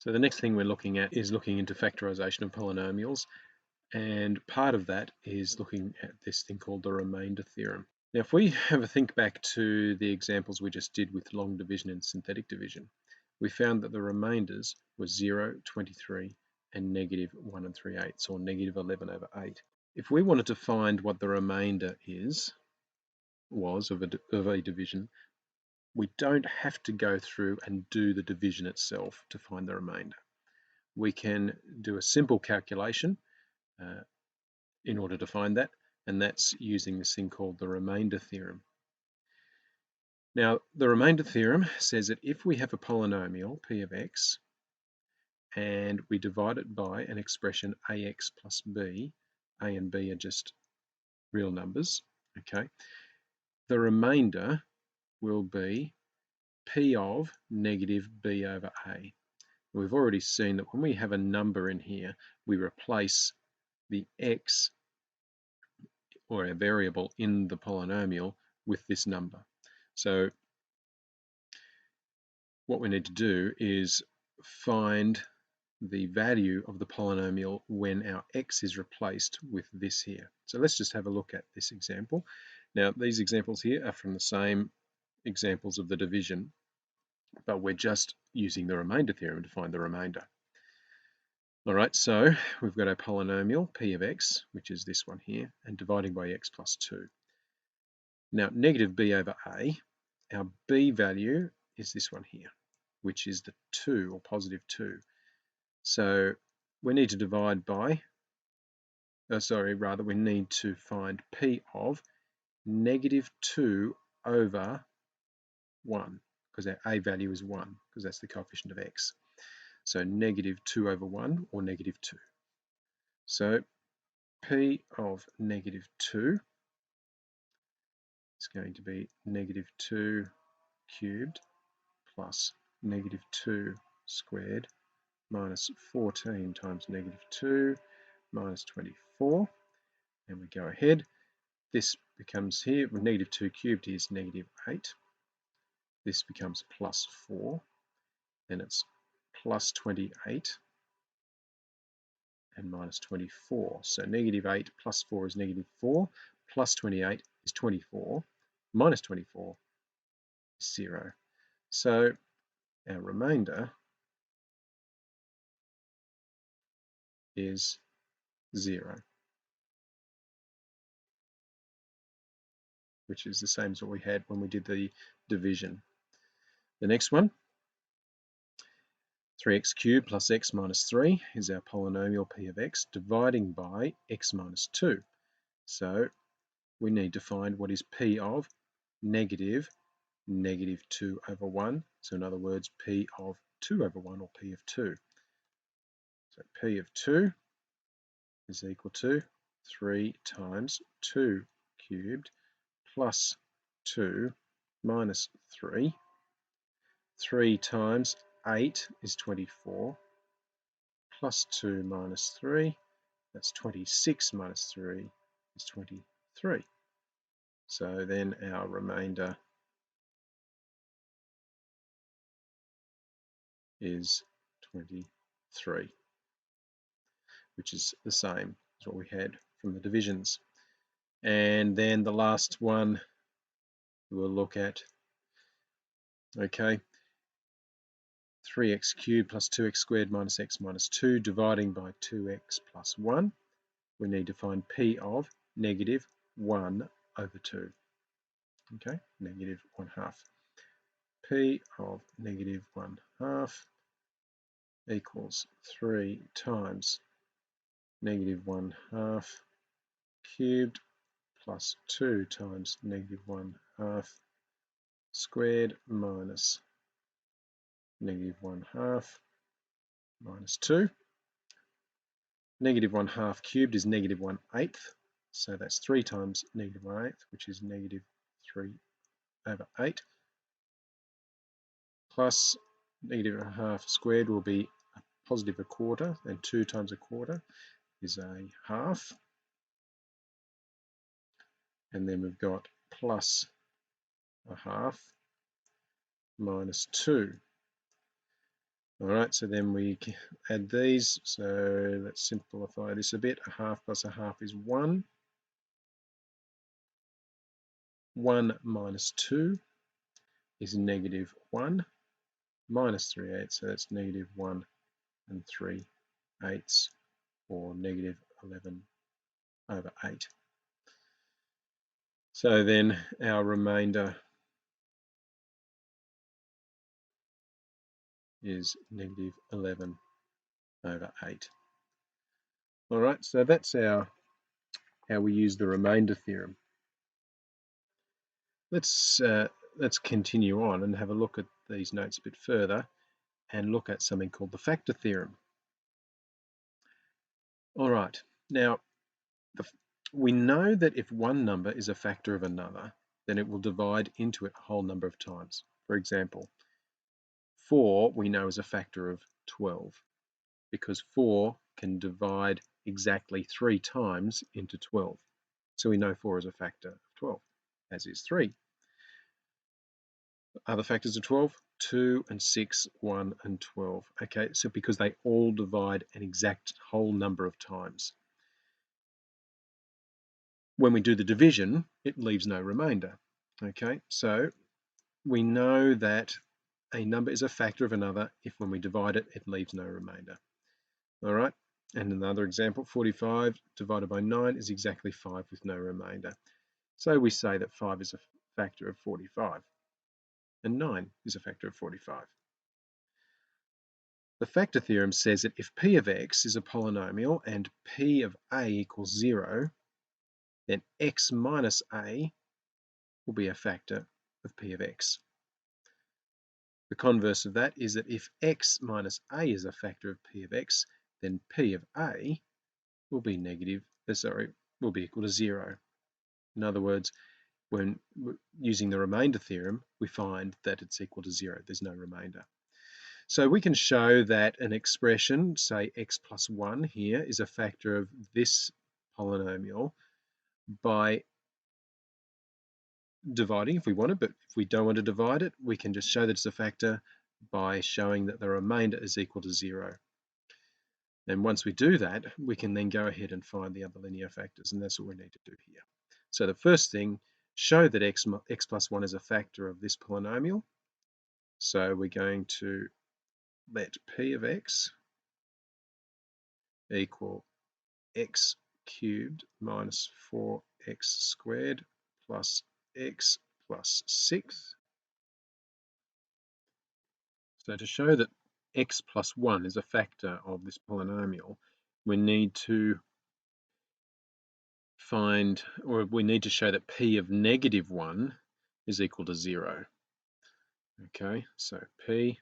So the next thing we're looking at is looking into factorization of polynomials, and part of that is looking at this thing called the remainder theorem. Now if we have a think back to the examples we just did with long division and synthetic division, we found that the remainders were 0, 23 and negative 1 3/8, or negative 11 over 8. If we wanted to find what the remainder was of a division, we don't have to go through and do the division itself to find the remainder. We can do a simple calculation in order to find that, and that's using this thing called the remainder theorem. Now, the remainder theorem says that if we have a polynomial, p of x, and we divide it by an expression ax plus b, a and b are just real numbers, okay, the remainder will be p of negative b over a. We've already seen that when we have a number in here, we replace the x, or a variable in the polynomial, with this number. So what we need to do is find the value of the polynomial when our x is replaced with this here. So let's just have a look at this example. Now these examples here are from the same examples of the division, but we're just using the remainder theorem to find the remainder. All right, so we've got our polynomial p of x, which is this one here, and dividing by x plus 2. Now negative b over a, our b value is this one here, which is the 2, or positive 2. So we need to divide by, we need to find p of negative 2 over 1, because our a value is 1, because that's the coefficient of x. So negative 2 over 1, or negative 2. So p of negative 2 is going to be negative 2 cubed plus negative 2 squared minus 14 times negative 2 minus 24. And we go ahead. This becomes here, with negative 2 cubed is negative 8. This becomes plus 4. Then it's plus 28 and minus 24. So negative 8 plus 4 is negative 4, plus 28 is 24, minus 24 is 0. So our remainder is 0, which is the same as what we had when we did the division. The next one, 3x cubed plus x minus 3 is our polynomial p of x, dividing by x minus 2. So we need to find what is p of negative 2 over 1. So in other words, p of 2 over 1, or p of 2. So p of 2 is equal to 3 times 2 cubed plus 2 minus 3. 3 times 8 is 24, plus 2 minus 3, that's 26 minus 3 is 23. So then our remainder is 23, which is the same as what we had from the divisions. And then the last one we'll look at, okay, 3x cubed plus 2x squared minus x minus 2 dividing by 2x plus 1. We need to find p of negative 1 over 2. Okay, negative 1/2. P of negative 1/2 equals 3 times negative 1/2 cubed plus 2 times negative 1/2 squared minus negative 1/2 minus 2. Negative 1/2 cubed is negative 1/8, so that's 3 times negative 1/8, which is negative 3 over 8, plus negative 1/2 squared will be a positive 1/4, and 2 times 1/4 is a half. And then we've got plus 1/2 minus 2. All right, so then we add these. So let's simplify this a bit. A half plus a half is 1. 1 minus 2 is negative 1 minus 3/8. So that's negative 1 and 3/8, or negative 11 over 8. So then our remainder is negative 11 over 8. All right, so that's how we use the remainder theorem. Let's continue on and have a look at these notes a bit further and look at something called the factor theorem. All right, now we know that if one number is a factor of another, then it will divide into it a whole number of times. For example, 4 we know is a factor of 12, because 4 can divide exactly 3 times into 12. So we know 4 is a factor of 12, as is 3. Other factors of 12, 2 and 6, 1 and 12. Okay, so because they all divide an exact whole number of times. When we do the division, it leaves no remainder. Okay, so we know that a number is a factor of another if when we divide it, it leaves no remainder. All right, and another example, 45 divided by 9 is exactly 5 with no remainder. So we say that 5 is a factor of 45 and 9 is a factor of 45. The factor theorem says that if p of x is a polynomial and p of a equals 0, then x minus a will be a factor of p of x. The converse of that is that if x minus a is a factor of p of x, then p of a will be will be equal to 0. In other words, when using the remainder theorem, we find that it's equal to 0. There's no remainder. So we can show that an expression, say x plus 1 here, is a factor of this polynomial by dividing if we want it, but if we don't want to divide it, we can just show that it's a factor by showing that the remainder is equal to 0. And once we do that, we can then go ahead and find the other linear factors, and that's what we need to do here. So the first thing, show that x plus 1 is a factor of this polynomial. So we're going to let p of x equal x cubed minus 4x squared plus x plus 6. So to show that x plus 1 is a factor of this polynomial, we need to show that p of negative 1 is equal to 0. Okay, so p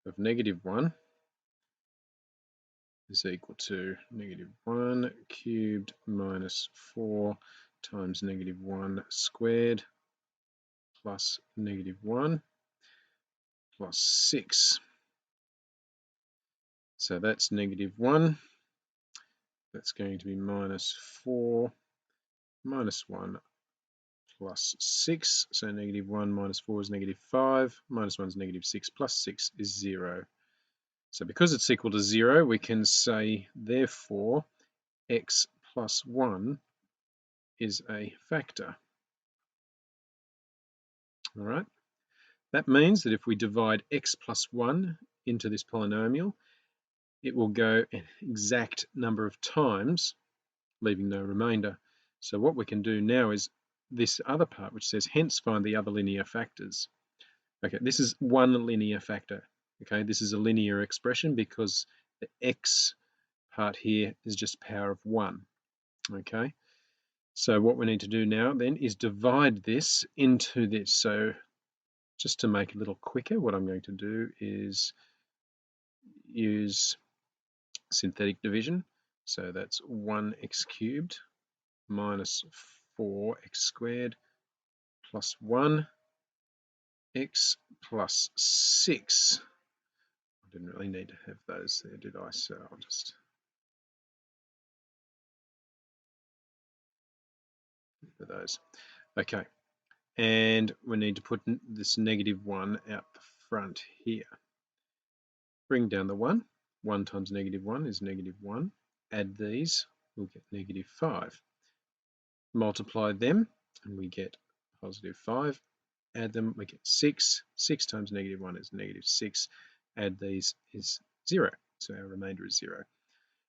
of negative 1 is equal to negative 1 cubed minus 4 times negative 1 squared plus negative 1 plus 6. So that's negative 1. That's going to be minus 4 minus 1 plus 6. So negative 1 minus 4 is negative 5. Minus 1 is negative 6. Plus 6 is 0. So because it's equal to 0, we can say, therefore, x plus 1 is a factor. All right. That means that if we divide x plus 1 into this polynomial, it will go an exact number of times, leaving no remainder. So what we can do now is this other part, which says, hence find the other linear factors. Okay, this is one linear factor. Okay, this is a linear expression because the x part here is just power of 1. Okay, so what we need to do now then is divide this into this. So just to make it a little quicker, what I'm going to do is use synthetic division. So that's 1x cubed minus 4x squared plus 1x plus 6. I didn't really need to have those there, did I? So I'll just for those. Okay, and we need to put this negative 1 out the front here. Bring down the 1. 1 times -1 is -1. Add these, we'll get -5. Multiply them, and we get +5. Add them, we get 6. 6 times -1 is -6. Add these is 0. So our remainder is 0. I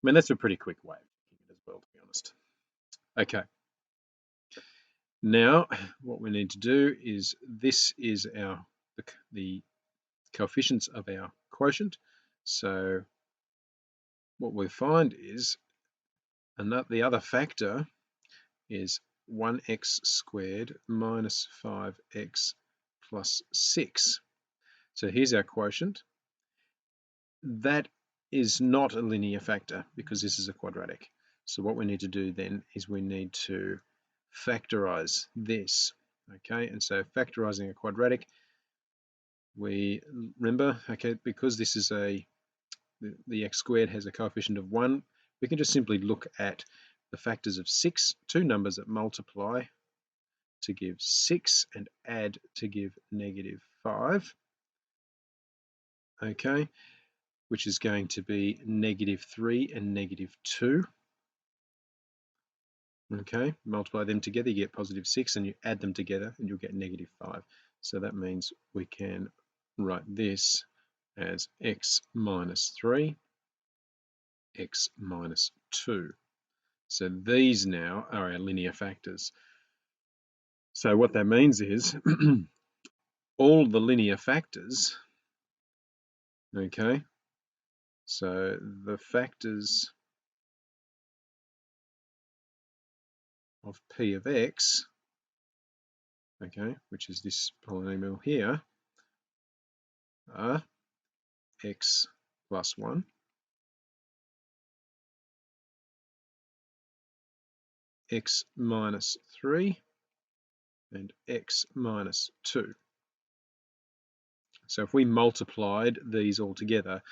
mean, that's a pretty quick way of doing it as well, to be honest. Okay. Now, what we need to do is, this is the coefficients of our quotient. So what we find is the other factor is 1x squared minus 5x plus 6. So here's our quotient. That is not a linear factor because this is a quadratic. So what we need to do then is we need to factorize this. Okay, and so factorizing a quadratic, we remember, okay, because this is the x squared has a coefficient of 1, we can just simply look at the factors of 6, two numbers that multiply to give 6 and add to give -5, okay, which is going to be -3 and -2. Okay, multiply them together, you get +6, and you add them together and you'll get -5. So that means we can write this as x minus 3, x minus 2. So these now are our linear factors. So what that means is all the linear factors, okay, so the factors of p of x, okay, which is this polynomial here, are x plus 1, x minus 3, and x minus 2. So if we multiplied these all together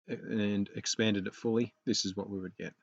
and expanded it fully, this is what we would get.